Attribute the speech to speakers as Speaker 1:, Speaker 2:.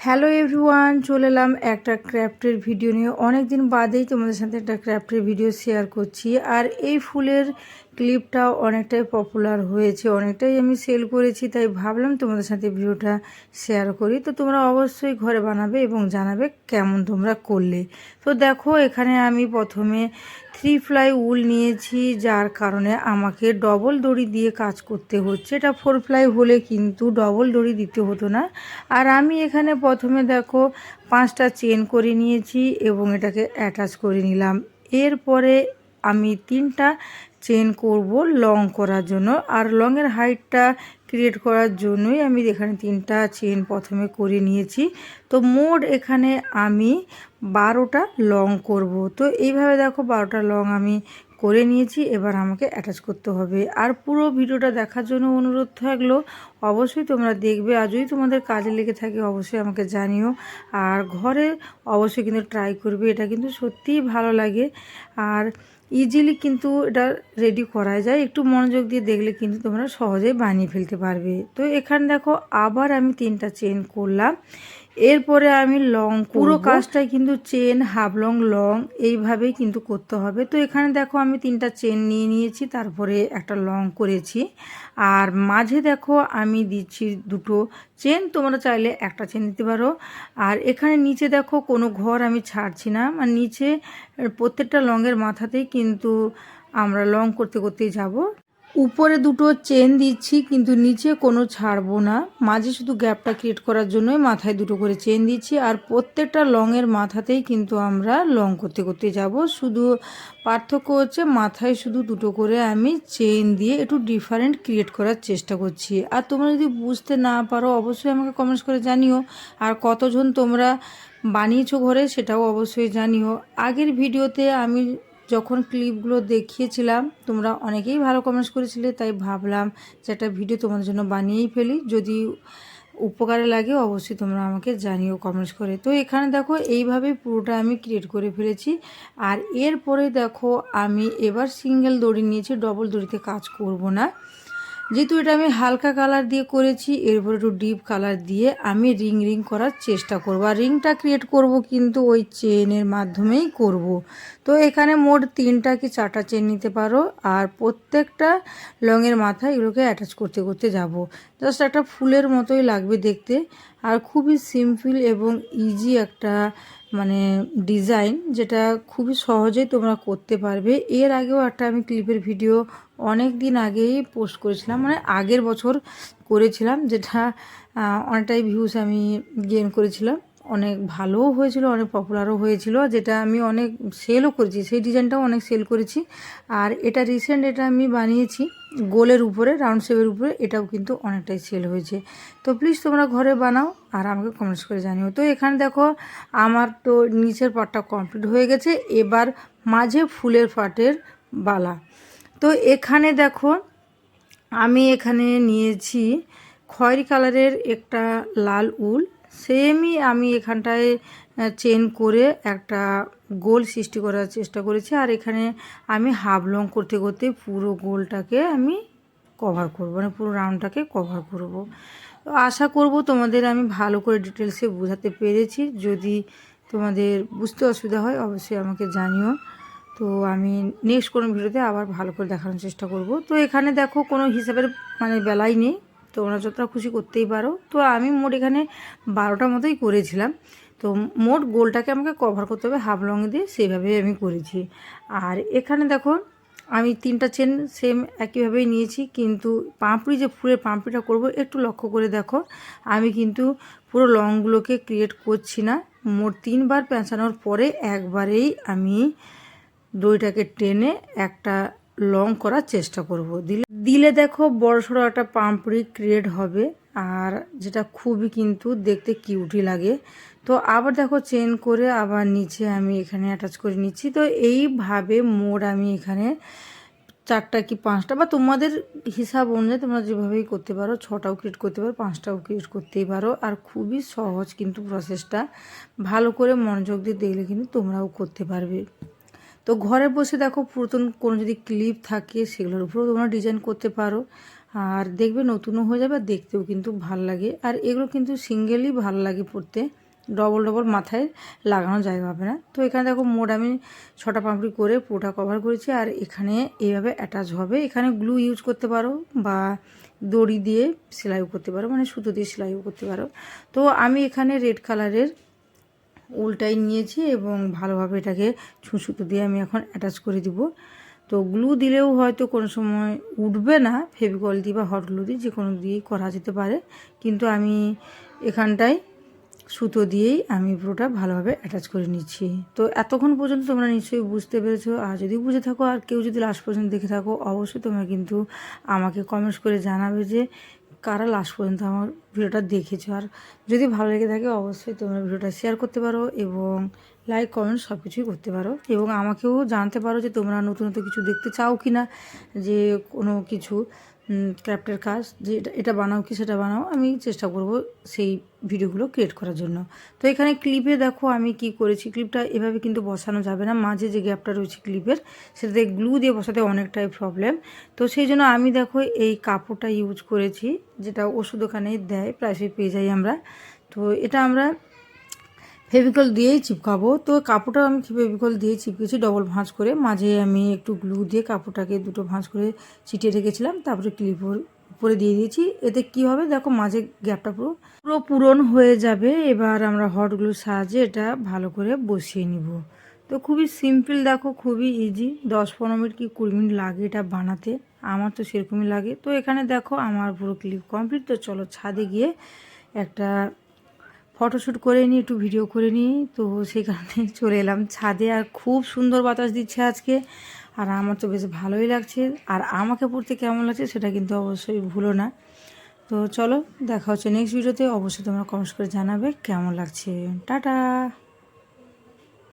Speaker 1: Hello everyone, চলে এলাম একটা ক্রাফটের ভিডিও নিয়ে। অনেক দিন বাদেই তোমাদের সাথে একটা ক্রাফটের ভিডিও শেয়ার করছি। আর এই ফুলের ক্লিপটা অনেকটাই পপুলার হয়েছে, অনেকটাই আমি সেল করেছি, তাই ভাবলাম তোমাদের সাথে ভিডিওটা শেয়ার করি। তো তোমরা অবশ্যই ঘরে বানাবে এবং জানাবে কেমন তোমরা করলে। তো দেখো, এখানে আমি প্রথমে 3 প্লাই উল নিয়েছি, যার কারণে আমাকে ডবল দড়ি দিয়ে কাজ করতে হচ্ছে। এটা 4 প্লাই হলে কিন্তু ডবল দড়ি দিতে হতো না। আর আমি এখানে প্রথমে দেখো 5টা চেন করে নিয়েছি এবং এটাকে অ্যাটাচ করে নিলাম। এরপরে আমি 3টা চেন করব লং করার জন্য। আর লংয়ের হাইটটা ক্রিয়েট করার জন্যই আমি এখানে 3টা চেন প্রথমে করে নিয়েছি। তো মোট এখানে আমি 12টা লং করব। তো এইভাবে দেখো 12টা লং আমি করে নিয়েছি। এবার আমাকে অ্যাটাচ করতে হবে। আর পুরো ভিডিওটা দেখার জন্য অনুরোধ থাকলো, অবশ্যই তোমরা দেখবে। আর যদি তোমাদের কাজে লেগে থাকে অবশ্যই আমাকে জানিও। আর ঘরে অবশ্যই কিন্তু ট্রাই করবে, এটা কিন্তু সত্যিই ভালো লাগে। আর ইজিলি কিন্তু এটা রেডি করা যায়, একটু মনোযোগ দিয়ে দেখলে কিন্তু তোমরা সহজেই বানিয়ে ফেলতে পারবে। তো এখানে দেখো আবার আমি 3টা চেন করলাম। এরপরে আমি লং, পুরো কাজটাই কিন্তু চেন, হাফ লং, লং এইভাবেই কিন্তু করতে হবে। তো এখানে দেখো আমি 3টা চেন নিয়ে নিয়েছি, তারপরে একটা লং করেছি। আর মাঝে দেখো আমি দিচ্ছি 2টো চেন, তোমরা চাইলে একটা চেন দিতে পারো। আর এখানে নিচে দেখো কোনো ঘর আমি ছাড়ছি না, আর নিচে প্রত্যেকটা লংয়ের মাথাতেই কিন্তু আমরা লং করতে করতেই যাব। উপরে 2টো চেন দিচ্ছি কিন্তু নিচে কোনো ছাড়বো না, মাঝে শুধু গ্যাপটা ক্রিয়েট করার জন্যই মাথায় 2টো করে চেন দিচ্ছি। আর প্রত্যেকটা লংয়ের মাথাতেই কিন্তু আমরা লং করতে করতে যাব, শুধু পার্থক্য হচ্ছে মাথায় শুধু 2টো করে আমি চেন দিয়ে একটু ডিফারেন্ট ক্রিয়েট করার চেষ্টা করছি। আর তোমরা যদি বুঝতে না পারো অবশ্যই আমাকে কমেন্টস করে জানিও। আর কতজন তোমরা বানিয়েছো ঘরে সেটাও অবশ্যই জানিও। আগের ভিডিওতে আমি যখন ক্লিপগুলো দেখিয়েছিলাম তোমরা অনেকেই ভালো কমেন্টস করেছিলে, তাই ভাবলাম যে একটা ভিডিও তোমাদের জন্য বানিয়েই ফেলি। যদি উপকারে লাগে অবশ্যই তোমরা আমাকে জানিও কমেন্টস করে। তো এখানে দেখো এইভাবে পুরোটা আমি ক্রিয়েট করে ফেলেছি। আর এরপরে দেখো আমি এবার সিঙ্গেল দড়ি নিয়েছি, ডবল দড়িতে কাজ করব না। যেহেতু এটা আমি হালকা কালার দিয়ে করেছি, এরপর একটু ডিপ কালার দিয়ে আমি রিং রিং করার চেষ্টা করব। আর রিংটা ক্রিয়েট করব কিন্তু ওই চেনের মাধ্যমেই করব। তো এখানে মোট 3টা কি 4টা চেন নিতে পারো। আর প্রত্যেকটা লংয়ের মাথায় এগুলোকে অ্যাটাচ করতে করতে যাব। জাস্ট একটা ফুলের মতোই লাগবে দেখতে। আর খুবই সিম্পল এবং ইজি একটা মানে ডিজাইন, যেটা খুবই সহজেই তোমরা করতে পারবে। এর আগেও একটা আমি ক্লিপের ভিডিও অনেক দিন আগেই পোস্ট করেছিলাম, মানে আগের বছর করেছিলাম, যেটা অনেকটাই ভিউজ আমি গেইন করেছিলাম, অনেক ভালোও হয়েছিল, অনেক পপুলারও হয়েছিল, যেটা আমি অনেক সেলও করেছি, সেই ডিজাইনটাও অনেক সেল করেছি। আর এটা রিসেন্ট এটা আমি বানিয়েছি গোলের উপরে, রাউন্ড শেপের উপরে, এটাও কিন্তু অনেকটাই সেল হয়েছে। তো প্লিজ তোমরা ঘরে বানাও আর আমাকে কমেন্টস করে জানিও। তো এখানে দেখো আমার তো নিচের পার্টটা কমপ্লিট হয়ে গেছে, এবার মাঝে ফুলের পার্টের বালা। তো এখানে দেখো আমি এখানে নিয়েছি খয়েরি কালারের একটা লাল উল, সেমই আমি এখানটায় চেন করে একটা গোল সৃষ্টি করার চেষ্টা করেছি। আর এখানে আমি হাফ লং করতে করতে পুরো গোলটাকে আমি কভার করব, মানে পুরো রাউন্ডটাকে কভার করব। তো আশা করব তোমাদের আমি ভালো করে ডিটেলসে বোঝাতে পেরেছি। যদি তোমাদের বুঝতে অসুবিধা হয় অবশ্যই আমাকে জানিও। তো আমি নেক্সট কোনো ভিডিওতে আবার ভালো করে দেখানোর চেষ্টা করব। তো এখানে দেখো কোনো হিসাবের মানে বেলাই নেই, তোমরা যতটা খুশি করতেই পারো। তো আমি মোট এখানে 12টা মতোই করেছিলাম। তো মোট গোলটাকে আমাকে কভার করতে হবে হাফ লং দিয়ে, সেইভাবেই আমি করেছি। আর এখানে দেখো আমি 3টা চেন সেম একইভাবেই নিয়েছি, কিন্তু পাঁপড়ি যে ফুলের পাঁপড়িটা করব একটু লক্ষ্য করে দেখো, আমি কিন্তু পুরো লংগুলোকে ক্রিয়েট করছি না। মোট 3বার পেঁচানোর পরে একবারেই আমি দড়িটাকে টেনে একটা লং করার চেষ্টা করব। দিলে দেখো বড়সড় একটা পাম্পড়ি ক্রিয়েট হবে, আর যেটা খুবই কিন্তু দেখতে কিউটি লাগে। তো আবার দেখো চেন করে আবার নিচে আমি এখানে অ্যাটাচ করে নিচ্ছি। তো এইভাবে মোট আমি এখানে 4টা কি 5টা বা তোমাদের হিসাব অনুযায়ী তোমরা যেভাবেই করতে পারো, 6টাও ক্রিয়েট করতে পারো, 5টাও ক্রিয়েট করতেই পারো। আর খুবই সহজ কিন্তু প্রসেসটা, ভালো করে মনোযোগ দিয়ে দেখলে কিন্তু তোমরাও করতে পারবে। তো ঘরে বসে দেখো পুরাতন কোনো যদি ক্লিপ থাকে সেগুলোর উপরেও তোমরা ডিজাইন করতে পারো, আর দেখবে নতুনও হয়ে যাবে আর দেখতেও কিন্তু ভাল লাগে। আর এগুলো কিন্তু সিঙ্গেলই ভালো লাগে পরতে, ডবল ডবল মাথায় লাগানো জায়গা হবে না। তো এখানে দেখো মোট আমি 6টা পাপড়ি করে পুরোটা কভার করেছি, আর এখানে এইভাবে অ্যাটাচ হবে। এখানে গ্লু ইউজ করতে পারো বা দড়ি দিয়ে সেলাইও করতে পারো, মানে সুতো দিয়ে সেলাইও করতে পারো। তো আমি এখানে রেড কালারের উলটাই নিয়েছি এবং ভালোভাবে এটাকে সুতো দিয়ে আমি এখন অ্যাটাচ করে দিব। তো গ্লু দিলেও হয়তো কোনো সময় উঠবে না, ফেভিকল দিয়ে বা হট গ্লু দিয়ে যে কোনো দিয়েই করা যেতে পারে, কিন্তু আমি এখানটায় সুতো দিয়েই আমি পুরোটা ভালোভাবে অ্যাটাচ করে নিচ্ছি। তো এতক্ষণ পর্যন্ত তোমরা নিশ্চয়ই বুঝতে পেরেছো, আর যদি বুঝে থাকো আর কেউ যদি লাস্ট পর্যন্ত দেখে থাকো অবশ্যই তোমরা কিন্তু আমাকে কমেন্টস করে জানাবে যে কারা লাস্ট পর্যন্ত আমার ভিডিওটা দেখেছো। আর যদি ভালো লেগে থাকে অবশ্যই তোমরা ভিডিওটা শেয়ার করতে পারো এবং লাইক কমেন্ট সব কিছুই করতে পারো, এবং আমাকেও জানতে পারো যে তোমরা নতুন নতুন কিছু দেখতে চাও কি না, যে কোনো কিছু ক্রাফটের কাজ, যে এটা বানাও কি সেটা বানাও, আমি চেষ্টা করব সেই ভিডিওগুলো ক্রিয়েট করার জন্য। তো এখানে ক্লিপে দেখো আমি কি করেছি, ক্লিপটা এভাবে কিন্তু বসানো যাবে না, মাঝে যে গ্যাপটা রয়েছে ক্লিপের সেটাতে গ্লু দিয়ে বসাতে অনেকটাই প্রবলেম। তো সেই জন্য আমি দেখো এই কাপড়টা ইউজ করেছি, যেটা ওষুধ দোকানে দেয়, প্রায়শই পেয়ে যাই আমরা। তো এটা আমরা ফেভিকল দিয়েই চিপকাবো। তো কাপড়টা আমি ফেভিকল দিয়ে চিপকেছি ডবল ভাঁজ করে, মাঝে আমি একটু গ্লু দিয়ে কাপড়টাকে দুটো ভাঁজ করে চিটিয়ে রেখেছিলাম, তারপরে ক্লিপ উপরে দিয়ে দিয়েছি। এতে কি হবে দেখো মাঝে গ্যাপটা পুরো পূরণ হয়ে যাবে। এবার আমরা হট গ্লুর সাহায্যে এটা ভালো করে বসিয়ে নিব। তো খুবই সিম্পল দেখো, খুবই ইজি, 10-15 মিনিট কি 20 মিনিট লাগে এটা বানাতে, আমার তো সেরকমই লাগে। তো এখানে দেখো আমার পুরো ক্লিপ কমপ্লিট। তো চলো ছাদে গিয়ে একটা ফটোশ্যুট করে নিই, একটু ভিডিও করে নিই। তো সেই কারণে চলে এলাম ছাদে, আর খুব সুন্দর বাতাস দিচ্ছে আজকে, আর আমার তো বেশ ভালোই লাগছে। আর আমাকে পড়তে কেমন লাগছে সেটা কিন্তু অবশ্যই ভুলো না। তো চলো দেখা হচ্ছে নেক্সট ভিডিওতে, অবশ্যই তোমরা কমেন্টস করে জানাবে কেমন লাগছে। টাটা।